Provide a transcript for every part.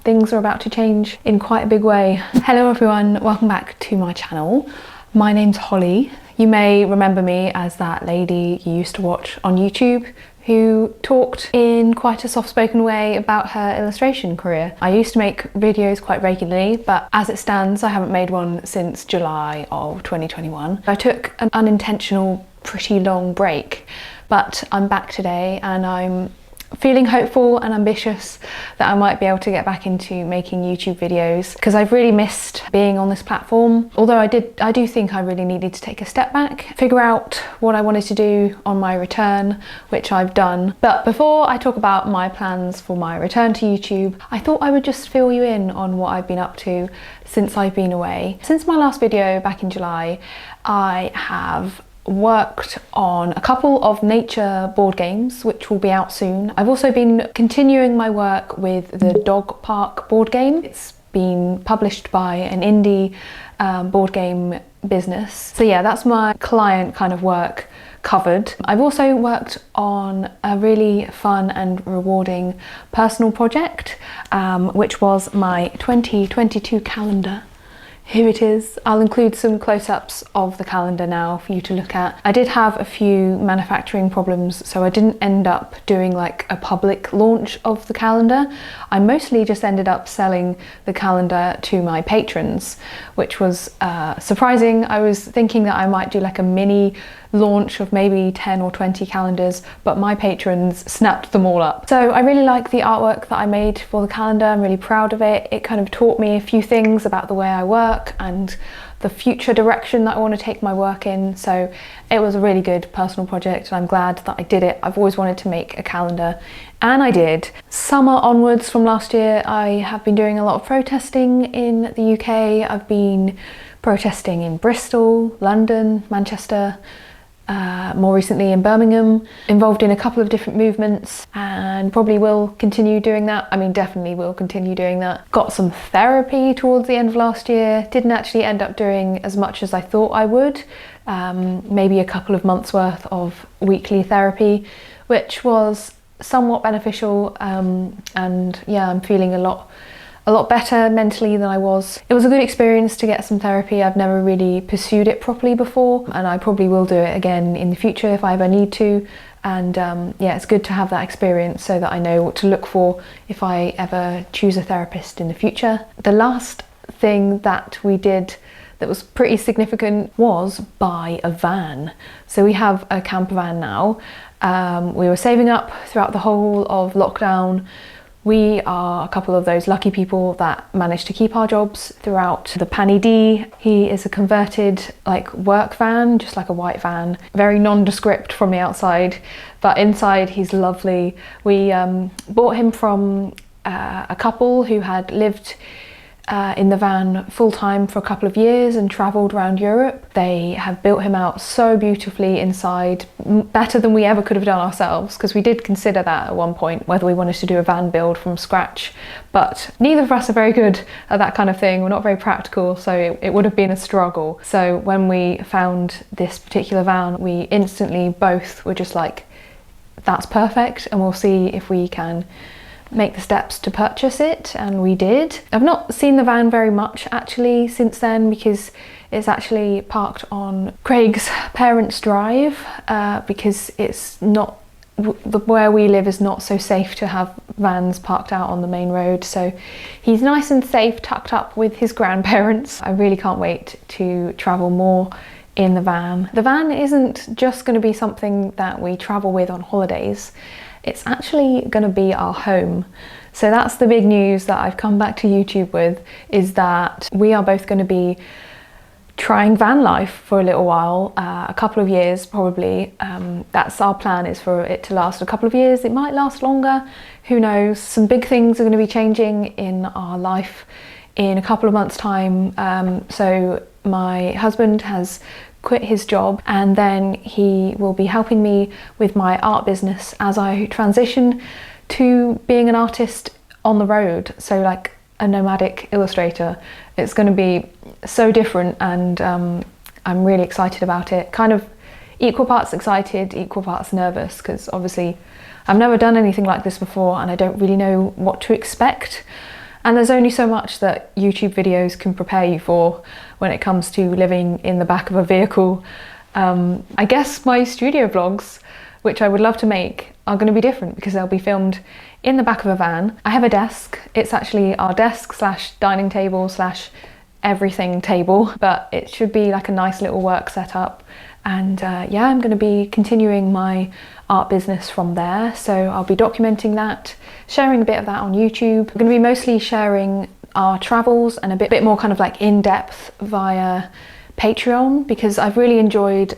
things are about to change in quite a big way. Hello everyone, welcome back to my channel. My name's Holly. You may remember me as that lady you used to watch on YouTube who talked in quite a soft-spoken way about her illustration career. I used to make videos quite regularly, but as it stands, I haven't made one since July of 2021. I took an unintentional, pretty long break, but I'm back today and I'm feeling hopeful and ambitious that I might be able to get back into making YouTube videos because I've really missed being on this platform. Although I do think I really needed to take a step back, figure out what I wanted to do on my return, which I've done. But before I talk about my plans for my return to YouTube, I thought I would just fill you in on what I've been up to since I've been away. Since my last video back in July, I have worked on a couple of nature board games which will be out soon. I've also been continuing my work with the Dog Park board game. It's been published by an indie board game business. So yeah, that's my client kind of work covered. I've also worked on a really fun and rewarding personal project, which was my 2022 calendar. Here it is. I'll include some close-ups of the calendar now for you to look at. I did have a few manufacturing problems, so I didn't end up doing like a public launch of the calendar. I mostly just ended up selling the calendar to my patrons, which was surprising. I was thinking that I might do like a mini launch of maybe 10 or 20 calendars, but my patrons snapped them all up. So I really like the artwork that I made for the calendar. I'm really proud of it. It kind of taught me a few things about the way I work and the future direction that I want to take my work in. So it was a really good personal project and I'm glad that I did it. I've always wanted to make a calendar and I did. Summer onwards from last year, I have been doing a lot of protesting in the UK. I've been protesting in Bristol, London, Manchester, more recently in Birmingham, involved in a couple of different movements and probably will continue doing that. I mean, definitely will continue doing that. Got some therapy towards the end of last year. Didn't actually end up doing as much as I thought I would. Maybe a couple of months worth of weekly therapy, which was somewhat beneficial. And yeah, I'm feeling a lot better mentally than I was. It was a good experience to get some therapy. I've never really pursued it properly before and I probably will do it again in the future if I ever need to. And yeah, it's good to have that experience so that I know what to look for if I ever choose a therapist in the future. The last thing that we did that was pretty significant was buy a van. So we have a camper van now. We were saving up throughout the whole of lockdown. We are a couple of those lucky people that managed to keep our jobs throughout the Panny D. He is a converted like work van, just like a white van, very nondescript from the outside, but inside he's lovely. We bought him from a couple who had lived in the van full-time for a couple of years and travelled around Europe. They have built him out so beautifully inside, better than we ever could have done ourselves, because we did consider that at one point, whether we wanted to do a van build from scratch, but neither of us are very good at that kind of thing. We're not very practical, so it would have been a struggle. So when we found this particular van, we instantly both were just like, that's perfect, and we'll see if we can make the steps to purchase it, and we did. I've not seen the van very much actually since then because it's actually parked on Craig's parents' drive because it's not, where we live is not so safe to have vans parked out on the main road, so he's nice and safe tucked up with his grandparents. I really can't wait to travel more in the van. The van isn't just going to be something that we travel with on holidays. It's actually going to be our home. So that's the big news that I've come back to YouTube with, is that we are both going to be trying van life for a little while, a couple of years probably. That's our plan, is for it to last a couple of years. It might last longer, who knows. Some big things are going to be changing in our life in a couple of months' time. So my husband has quit his job and then he will be helping me with my art business as I transition to being an artist on the road, so like a nomadic illustrator. It's going to be so different and I'm really excited about it. Kind of equal parts excited, equal parts nervous, because obviously I've never done anything like this before and I don't really know what to expect. And there's only so much that YouTube videos can prepare you for when it comes to living in the back of a vehicle. I guess my studio vlogs, which I would love to make, are going to be different because they'll be filmed in the back of a van. I have a desk. It's actually our desk slash dining table slash everything table, but it should be like a nice little work setup. And yeah, I'm going to be continuing my art business from there. So I'll be documenting that, sharing a bit of that on YouTube. I'm going to be mostly sharing our travels and a bit more kind of like in-depth via Patreon, because I've really enjoyed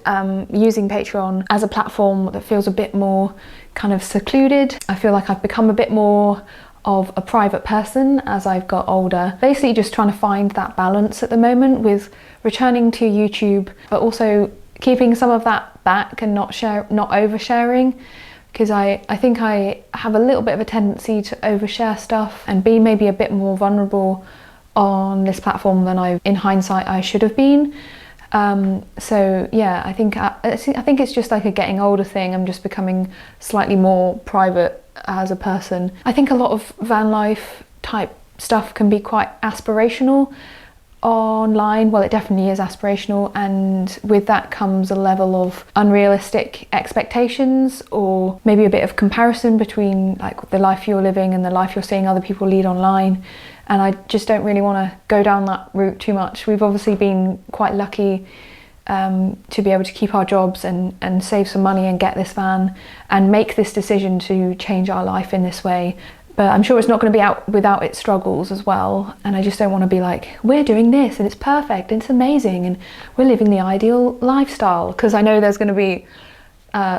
using Patreon as a platform that feels a bit more kind of secluded. I feel like I've become a bit more of a private person as I've got older. Basically just trying to find that balance at the moment with returning to YouTube, but also keeping some of that back and not oversharing, because I think I have a little bit of a tendency to overshare stuff and be maybe a bit more vulnerable on this platform than in hindsight I should have been. So yeah, I think it's just like a getting older thing. I'm just becoming slightly more private as a person. I think a lot of van life type stuff can be quite aspirational online. Well, it definitely is aspirational, and with that comes a level of unrealistic expectations, or maybe a bit of comparison between like the life you're living and the life you're seeing other people lead online. And I just don't really want to go down that route too much. We've obviously been quite lucky to be able to keep our jobs and save some money and get this van and make this decision to change our life in this way. But I'm sure it's not going to be out without its struggles as well. And I just don't want to be like, we're doing this and it's perfect and it's amazing and we're living the ideal lifestyle. Because I know there's going to be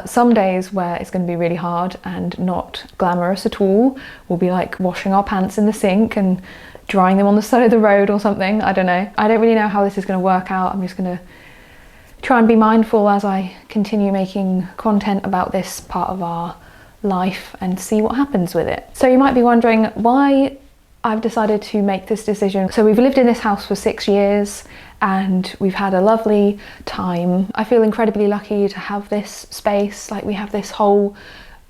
some days where it's going to be really hard and not glamorous at all. We'll be like washing our pants in the sink and drying them on the side of the road or something. I don't know. I don't really know how this is going to work out. I'm just going to try and be mindful as I continue making content about this part of our life and see what happens with it. So you might be wondering why I've decided to make this decision. So we've lived in this house for 6 years and we've had a lovely time. I feel incredibly lucky to have this space. Like, we have this whole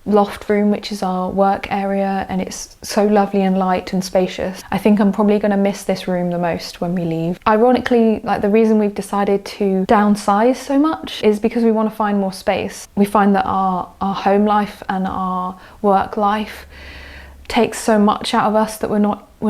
loft room, which is our work area, and it's so lovely and light and spacious. I think I'm probably going to miss this room the most when we leave. Ironically, like, the reason we've decided to downsize so much is because we want to find more space. We find that our home life and our work life takes so much out of us that we're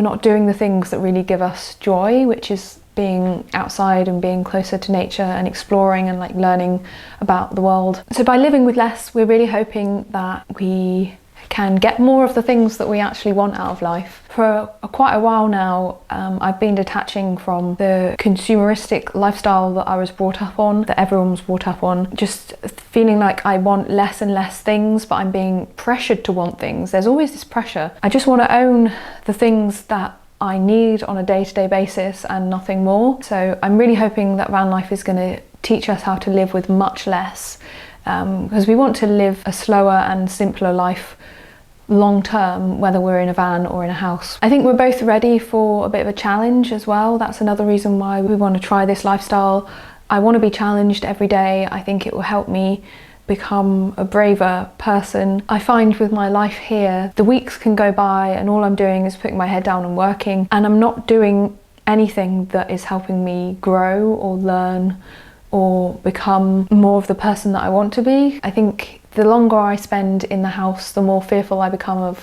not doing the things that really give us joy, which is being outside and being closer to nature and exploring and like learning about the world. So by living with less, we're really hoping that we can get more of the things that we actually want out of life. For quite a while now, I've been detaching from the consumeristic lifestyle that I was brought up on, that everyone was brought up on, just feeling like I want less and less things, but I'm being pressured to want things. There's always this pressure. I just want to own the things that I need on a day-to-day basis and nothing more. So I'm really hoping that van life is going to teach us how to live with much less, because we want to live a slower and simpler life long term, whether we're in a van or in a house. I think we're both ready for a bit of a challenge as well. That's another reason why we want to try this lifestyle. I want to be challenged every day. I think it will help me become a braver person. I find with my life here, the weeks can go by and all I'm doing is putting my head down and working, and I'm not doing anything that is helping me grow or learn or become more of the person that I want to be. I think the longer I spend in the house, the more fearful I become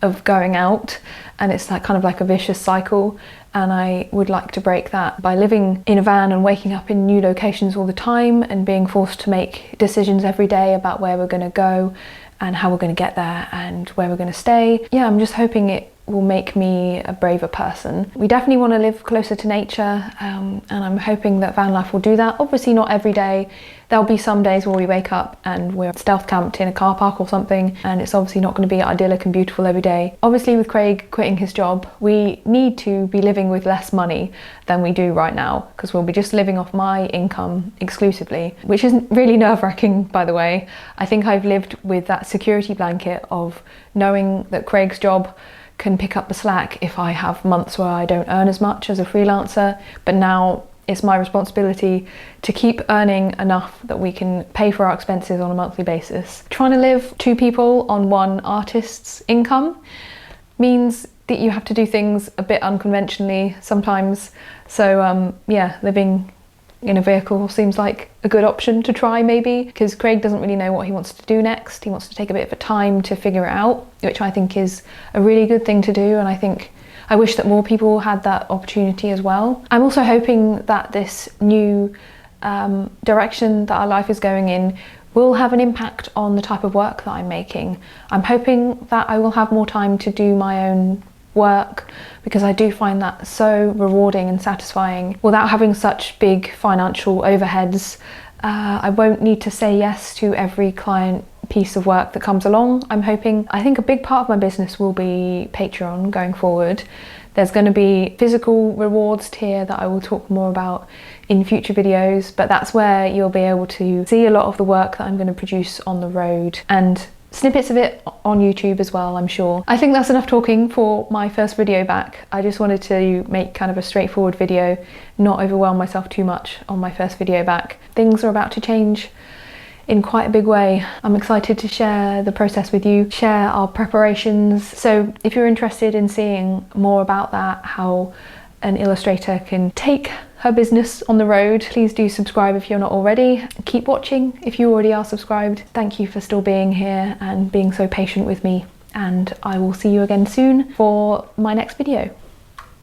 of going out, and it's like kind of like a vicious cycle. And I would like to break that by living in a van and waking up in new locations all the time and being forced to make decisions every day about where we're going to go and how we're going to get there and where we're going to stay. Yeah, I'm just hoping it will make me a braver person. We definitely want to live closer to nature, and I'm hoping that van life will do that. Obviously not every day. There'll be some days where we wake up and we're stealth camped in a car park or something, and it's obviously not going to be idyllic and beautiful every day. Obviously with Craig quitting his job, we need to be living with less money than we do right now, because we'll be just living off my income exclusively, which isn't really nerve-wracking, by the way. I think I've lived with that security blanket of knowing that Craig's job can pick up the slack if I have months where I don't earn as much as a freelancer, but now it's my responsibility to keep earning enough that we can pay for our expenses on a monthly basis. Trying to live two people on one artist's income means that you have to do things a bit unconventionally sometimes. So yeah, living in a vehicle seems like a good option to try, maybe, because Craig doesn't really know what he wants to do next. He wants to take a bit of a time to figure it out, which I think is a really good thing to do, and I wish that more people had that opportunity as well. I'm also hoping that this new direction that our life is going in will have an impact on the type of work that I'm making. I'm hoping that I will have more time to do my own work, because I do find that so rewarding and satisfying without having such big financial overheads. I won't need to say yes to every client piece of work that comes along, I'm hoping. I think a big part of my business will be Patreon going forward. There's going to be physical rewards tier that I will talk more about in future videos, but that's where you'll be able to see a lot of the work that I'm going to produce on the road, and snippets of it on YouTube as well, I'm sure. I think that's enough talking for my first video back. I just wanted to make kind of a straightforward video, not overwhelm myself too much on my first video back. Things are about to change in quite a big way. I'm excited to share the process with you, share our preparations. So if you're interested in seeing more about that, how an illustrator can take her business on the road, please do subscribe if you're not already. Keep watching if you already are subscribed. Thank you for still being here and being so patient with me, and I will see you again soon for my next video.